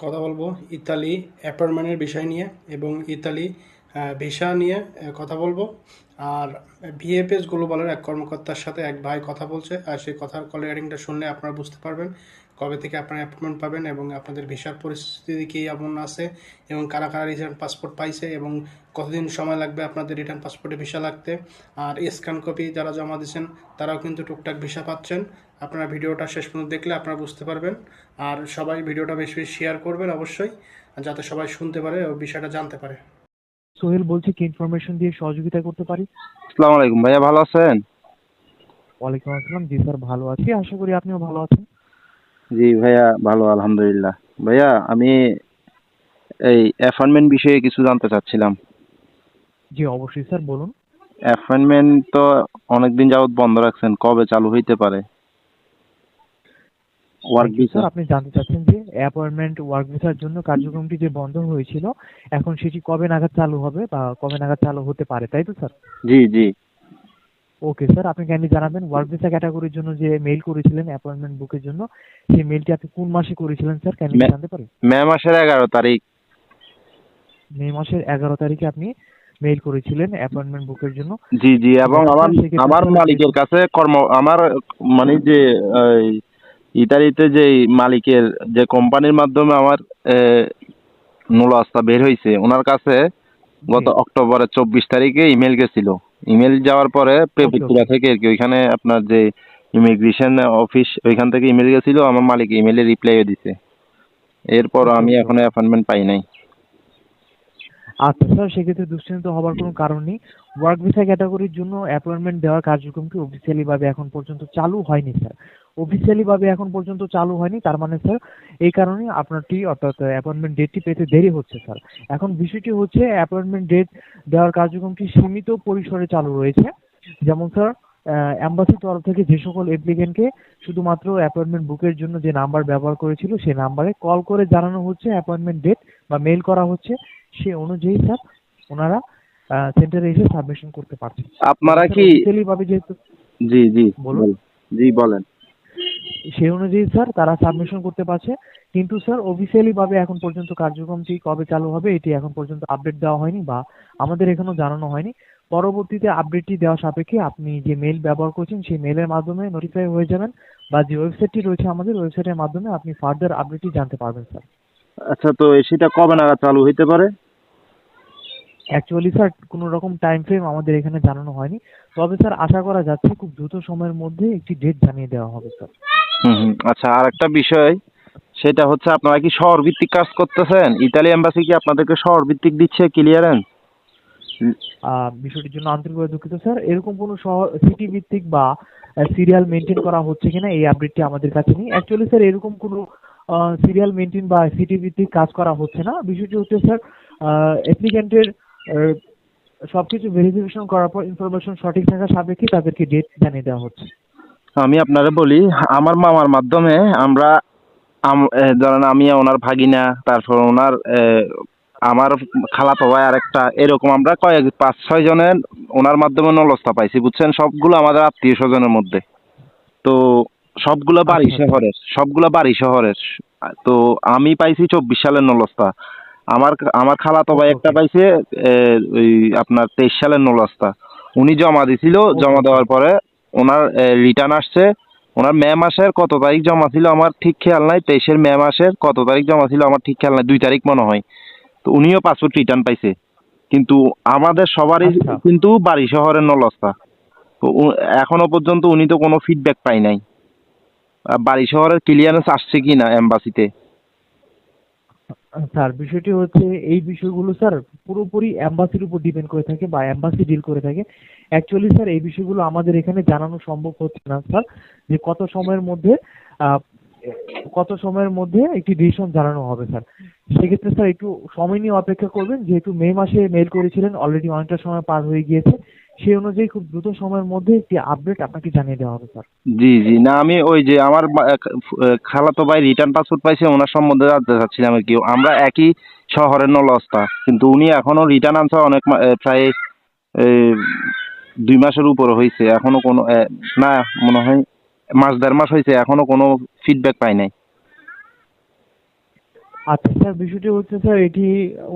কথা বলবো ইতালি অ্যাপয়েন্টমেন্টের বিষয় নিয়ে এবং ইতালি ভিসা নিয়ে কথা বলবো। আর ভিএফএস গ্লোবালের এক কর্মকর্তার সাথে এক ভাই কথা বলছে, আর সেই কথার কল রেকর্ডিংটা শুনলে আপনারা বুঝতে পারবেন কবে থেকে আপনারা অ্যাপয়েন্টমেন্ট পাবেন এবং আপনাদের ভিসার পরিস্থিতি কী এমন আছে এবং কারা কারা রিটার্ন পাসপোর্ট পাইছে এবং কতদিন সময় লাগবে আপনাদের রিটার্ন পাসপোর্টে ভিসা লাগতে। আর স্ক্যান কপি যারা জমা দিয়েছেন তারাও কিন্তু টুকটাক ভিসা পাচ্ছেন। আপনারা ভিডিওটা শেষ পর্যন্ত দেখলে আপনারা বুঝতে পারবেন। আর সবাই ভিডিওটা বেশি বেশি শেয়ার করবেন অবশ্যই, যাতে সবাই শুনতে পারে ও বিষয়টা জানতে পারে। সোহেল বলছি, কি ইনফরমেশন দিয়ে সহযোগিতা করতে পারি? আসসালামু আলাইকুম ভাইয়া, ভালো আছেন? ওয়ালাইকুম আসসালাম। জি স্যার, ভালো আছি, আশা করি আপনিও ভালো আছেন। জি ভাইয়া, ভালো আলহামদুলিল্লাহ। ভাইয়া আমি এই অ্যাপয়েন্টমেন্ট বিষয়ে কিছু জানতে চাচ্ছিলাম। জি অবশ্যই স্যার, বলুন। অ্যাপয়েন্টমেন্ট তো অনেকদিন যাবত বন্ধ রাখছেন, কবে চালু হইতে পারে work thank you visa? Sir, আপনি জানতে চাচ্ছেন যে অ্যাপয়েন্টমেন্ট ওয়ার্ক ভিসার জন্য কার্যক্রমটি যে বন্ধ হয়েছিল, এখন সেটি কবে নাগাদ চালু হবে বা কবে নাগাদ চালু হতে পারে, তাই তো স্যার? জি জি। ওকে স্যার, আপনি কাইন্ডলি জানাবেন ওয়ার্ক ভিসা ক্যাটাগরির জন্য যে মেইল করেছিলেন অ্যাপয়েন্টমেন্ট বুকের জন্য, সেই মেইলটি আপনি কোন মাসে করেছিলেন স্যার, কাইন্ডলি জানতে পারি? মে মাসের 11 তারিখ। মে মাসের 11 তারিখে আপনি মেইল করেছিলেন অ্যাপয়েন্টমেন্ট বুকের জন্য। জি জি, ঠিক এবং আছে আমার স্যার, সেক্ষেত্রে আমার স্যার মালিকের কাছে আমার মানে যে এই, ইতালিতে যে মালিকের যে কোম্পানির মাধ্যমে আমার নুলাস্তা বের হয়েছে, ওনার কাছে জি। গত অক্টোবরের 24 তারিখে ইমেল গেছিল। ইমেল যাওয়ার পরে ওকে প্রেফেক্টুরা ওকে। থেকে আর কি, ওইখানে আপনার যে ইমিগ্রেশন অফিস, ওইখান থেকে ইমেল গেছিল, আমার মালিক ইমেলে রিপ্লাইও দিছে। এরপর ওকে আমি ওকে এখনো ওকে। অ্যাপয়েন্টমেন্ট পাই নাই। আচ্ছা স্যার, সেক্ষেত্রে দুশ্চিন্তা হবার কোনো কারণ নেই। ওয়ার্ক ভিসা ক্যাটাগরির জন্য অ্যাপয়েন্টমেন্ট দেওয়ার কার্যক্রমটি অফিসিয়ালি ভাবে এখন পর্যন্ত চালু হয়নি স্যার। অফিসিয়ালি ভাবে এখন পর্যন্ত চালু হয়নি, তার মানে স্যার এই কারণে আপনারটি অর্থাৎ অ্যাপয়েন্টমেন্ট ডেটটি পেতে দেরি হচ্ছে স্যার। এখন বিষয়টি হচ্ছে অ্যাপয়েন্টমেন্ট ডেট দেওয়ার কার্যক্রমটি সীমিত পরিসরে চালু রয়েছে। যেমন স্যার, এম্বাসির তরফ থেকে যে সকল অ্যাপ্লিকেন্টকে শুধুমাত্র অ্যাপয়েন্টমেন্ট বুকের জন্য যে নাম্বার ব্যবহার করেছিল সেই নাম্বারে কল করে জানানো হচ্ছে অ্যাপয়েন্টমেন্ট ডেট বা মেইল করা হচ্ছে, সে অনুযায়ী স্যার ওনারা সেন্টারে এসে সাবমিশন করতে পারছে। আপনারা স্যার কি? অফিসিয়ালি ভাবে যেহেতু, জি জি বলুন। বলেন। জি বলেন। সেই অনুযায়ী স্যার তারা সাবমিশন করতে পারছে, কিন্তু স্যার অফিসিয়ালি ভাবে এখন পর্যন্ত কার্যক্রমটি কবে চালু হবে এটি এখন পর্যন্ত আপডেট দেওয়া হয়নি বা আমাদের এখনো জানানো হয়নি। পরবর্তীতে আপডেটটি দেওয়া সাপেক্ষে আপনি যে মেইল ব্যবহার করছেন সেই মেইলের মাধ্যমে নোটিফাই হয়ে যাবেন, বা যে ওয়েবসাইটটি রয়েছে আমাদের ওয়েবসাইটের মাধ্যমে আপনি ফার্দার আপডেটটি জানতে পারবেন স্যার। আচ্ছা, তো সেটা কবে নাগাদ চালু হইতে পারে? অ্যাকচুয়ালি স্যার কোনো রকম টাইম ফ্রেম আমাদের এখানে জানানো হয়নি, তবে স্যার আশা করা যাচ্ছে খুব দ্রুত সময়ের মধ্যে একটি ডেট জানিয়ে দেওয়া হবে স্যার। হুম হুম। আচ্ছা, আর একটা বিষয়, সেটা হচ্ছে আপনারা কি শহর ভিত্তিক কাজ করতেছেন? ইতালি এম্বাসি কি আপনাদেরকে শহর ভিত্তিক দিচ্ছে ক্লিয়ারেন্স? বিষয়টির জন্য আন্তরিকভাবে দুঃখিত স্যার, এরকম কোনো শহর সিটি ভিত্তিক বা সিরিয়াল মেনটেন করা হচ্ছে কিনা এই আপডেটটি আমাদের কাছে নেই। অ্যাকচুয়ালি স্যার এরকম কোনো সিরিয়াল মেনটেন বা সিটি ভিত্তিক কাজ করা হচ্ছে না। বিষয়টি হচ্ছে স্যার অ্যাপ্লিক্যান্টের সবকিছু ভেরিফিকেশন করার পর ইনফরমেশন সঠিক থাকা সাপেক্ষে তাদেরকে ডেট জানিয়ে দেওয়া হচ্ছে। আমি আপনারা বলি, আমার মামার মাধ্যমে আমরা ধরেন আমি ওনার ভাগিনা, তারপর ওনার আমার খালাতো ভাই আরেকটা, এরকম আমরা কয়েক 5-6 জনের ওনার মাধ্যমে নলস্তা পাইছি, বুঝছেন? সবগুলো আমাদের আত্মীয় স্বজনের মধ্যে। তো আচ্ছা আচ্ছা। সবগুলো বাড়ি শহরের। তো আমি পাইছি 24 সালের নলস্তা। আমার আমার খালাতো ভাই ওকে একটা ওকে পাইছে ওই আপনার 23 সালের নলস্তা। উনি জমা দিছিল, ওকে জমা ওকে। দেওয়ার পরে ওনার রিটার্ন আসছে। ওনার মে মাসের কত তারিখ জমা ছিল আমার ঠিক খেয়াল নাই, 23-এর মে মাসের কত তারিখ জমা ছিল আমার ঠিক খেয়াল নাই, 2 তারিখ মনে হয়। তো উনিও পাসপোর্ট রিটার্ন পাইছে, কিন্তু আমাদের সবারই আচ্ছা কিন্তু বাড়ি শহরের নলস্তা। তো এখনো পর্যন্ত উনি তো কোনো ফিডব্যাক পাই নাই বাড়ি শহরের ক্লিয়ারেন্স আসছে কিনা এম্বাসিতে। স্যার, বিষয়টি হচ্ছে এই বিষয়গুলো স্যার পুরোপুরি এম্বাসির উপর ডিপেন্ড করে থাকে বা এম্বাসি ডিল করে থাকে। অ্যাকচুয়ালি স্যার এই বিষয়গুলো আমাদের এখানে জানানো সম্ভব হচ্ছে না স্যার, যে আহ, কত সময়ের মধ্যে একটি ডিসিশন জানানো হবে স্যার। সেক্ষেত্রে স্যার একটু সময় নিয়ে অপেক্ষা করবেন, যেহেতু মে মাসে মেল করেছিলেন, অলরেডি অনেকটা সময় পার হয়ে গিয়েছে, সেই অনুযায়ী খুব দ্রুত সময়ের মধ্যে একটি আপডেট আপনাকে জানিয়ে দেওয়া হবে স্যার। জি জি, না আমি ওই যে আমার খালাতো ভাই রিটার্ন পাসপোর্ট পাইছে, ওনার সম্বন্ধে জানতে চাচ্ছিলাম আর কি। আমরা একই শহরের নলস্তা, কিন্তু উনি এখনো রিটার্ন আনছে অনেক প্রায় এই 2 মাসের উপরে হয়েছে, এখনো কোনো না, মনে হয় মাস 1.5 মাস হয়েছে, এখনো কোনো ফিডব্যাক পাই নাই। আচ্ছা স্যার, বিষয়টি হচ্ছে স্যার এটি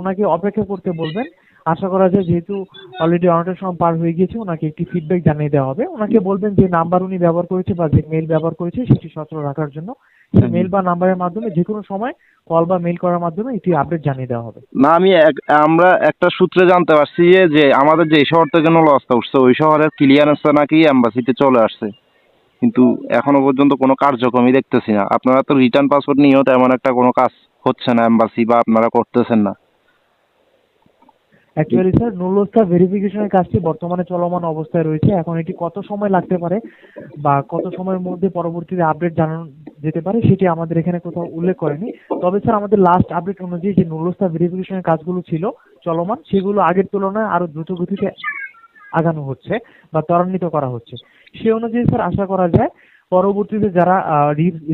ওনাকে অপেক্ষা করতে বলবেন। আশা করা যায় যেহেতু অলরেডি অনেকটা সময় পার হয়ে গিয়েছে, ওনাকে একটি ফিডব্যাক জানিয়ে দেওয়া হবে। ওনাকে বলবেন যে নাম্বার উনি ব্যবহার করেছে বা যে মেইল ব্যবহার করেছে সেটি সচল রাখার জন্য সেই মেইল বা নাম্বারের মাধ্যমে যে কোনো সময় কল বা মেইল করার মাধ্যমে এটি আপডেট জানিয়ে দেওয়া হবে। না আমরা একটা সূত্রে জানতে পারছি যে আমাদের যে শহর থেকে লসটা উঠছে ওই শহরের ক্লিয়ারেন্সটা নাকি এম্বাসিতে চলে আসছে, কিন্তু এখনো পর্যন্ত কোনো কার্যক্রমই দেখতেছি না। আপনারা তো রিটার্ন পাসপোর্ট নিয়েও তেমন একটা কোনো কাজ হচ্ছে না এম্বাসি, বা আপনারা করতেছেন না। অ্যাকচুয়ালি স্যার নুলস্থা ভেরিফিকেশনের কাজটি বর্তমানে চলমান অবস্থায় রয়েছে। এখন এটি কত সময় লাগতে পারে বা কত সময়ের মধ্যে পরবর্তীতে আপডেট জানানো যেতে পারে সেটি আমাদের এখানে কোথাও উল্লেখ করেনি। তবে স্যার আমাদের লাস্ট আপডেট অনুযায়ী যে নুলস্থা ভেরিফিকেশনের কাজগুলো ছিল চলমান, সেগুলো আগের তুলনায় আরো দ্রুত গতিতে আগানো হচ্ছে বা ত্বরান্বিত করা হচ্ছে। সে অনুযায়ী স্যার আশা করা যায় পরবর্তীতে যারা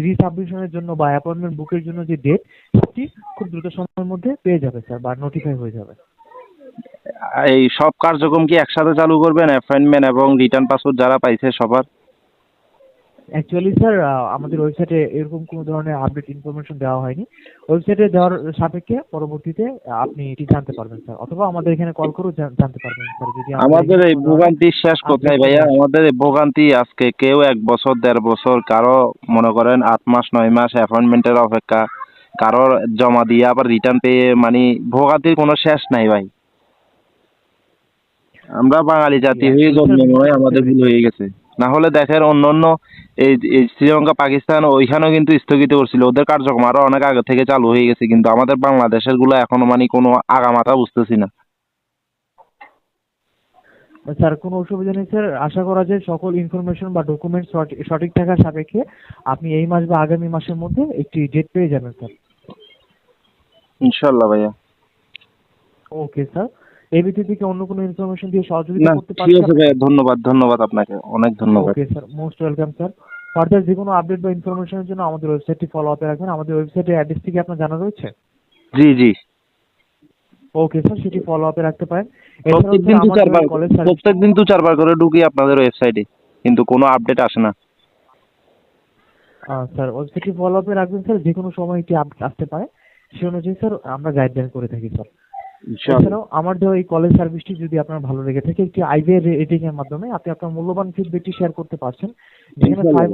রিসাবমিশনের জন্য বা অ্যাপয়েন্টমেন্ট বুকের জন্য যে ডেট, সেটি খুব দ্রুত সময়ের মধ্যে পেয়ে যাবে স্যার বা নোটিফাই হয়ে যাবে। এই সব কার্যক্রম কি একসাথে চালু করবেন, অ্যাপয়েন্টমেন্ট এবং রিটার্ন পাসপোর্ট যারা পাইছে সবার? অ্যাকচুয়ালি স্যার আমাদের ওয়েবসাইটে এরকম কোনো ধরনের আপডেট ইনফরমেশন দেওয়া হয়নি। ওয়েবসাইটে দেওয়ার সাপেক্ষে পরবর্তীতে আপনি এটি জানতে পারবেন স্যার, অথবা আমাদের এখানে কল করেও জানতে পারবেন স্যার যদি আমাদের এই ভোগান্তির শেষ কোথায় ভাইয়া? আমাদের এই ভোগান্তি আজকে কেউ 1 বছর 1.5 বছর, কারো মনে করেন 8 মাস 9 মাস অ্যাপয়েন্টমেন্টের অপেক্ষা, কারোর জমা দিয়ে আবার রিটার্ন পেয়ে, মানে ভোগান্তির কোনো শেষ নাই ভাই। আমরা বাঙালি জাতি হয়ে জন্ম মনে হয় আমাদের ভুল হয়ে গেছে। না হলে দেখেন অন্য অন্য এই শ্রীলঙ্কা পাকিস্তান ওইখানেও কিন্তু স্থগিত করছিল, ওদের কার্যক্রম আরো অনেক আগে থেকে চালু হয়ে গেছে, কিন্তু আমাদের বাংলাদেশের গুলো এখনো মানে কোনো আগামাথা বুঝতেছি না। স্যার কোনো অসুবিধা নেই স্যার। আশা করা যায় সকল ইনফরমেশন বা ডকুমেন্ট সঠিক থাকার সাপেক্ষে আপনি এই মাস বা আগামী মাসের মধ্যে একটি ডেট পেয়ে যাবেন স্যার। ইনশাল্লাহ ভাইয়া। ওকে স্যার, এই ভিত্তি থেকে অন্য কোনো ইনফরমেশন দিয়ে সহযোগিতা না করতে ঠিক পারছি আছে ভাইয়া, ধন্যবাদ ধন্যবাদ আপনাকে, অনেক ধন্যবাদ। Okay sir, most welcome sir. Further যে কোনো আপডেট বা ইনফরমেশনের জন্য আমাদের ওয়েবসাইটটি ফলো আপে রাখবেন। আমাদের ওয়েবসাইটের অ্যাড্রেসটি কি আপনার জানা রয়েছে? জি জি। ওকে স্যার, সেটি ফলো আপে রাখতে পারেন। প্রত্যেকদিন দু চারবার প্রত্যেকদিন 2-4 বার করে ঢুকি আপনাদের ওয়েবসাইটে, কিন্তু কোনো আপডেট আসে না। স্যার ওয়েবসাইটটি ফলো আপে রাখবেন স্যার, যে কোনো সময় এটি আপডেট আসতে পারে। সে অনুযায়ী স্যার আমরা গাইডলাইন করে থাকি স্যার। ইনশাআল্লাহ। এছাড়াও আমার দেওয়া এই কলেজ সার্ভিসটি যদি আপনার ভালো লেগে থাকে, একটি আইভিআর রেটিং এর মাধ্যমে আপনি আপনার মূল্যবান ফিডব্যাকটি শেয়ার করতে পারছেন, যেখানে ইনশাআল্লাহ। 5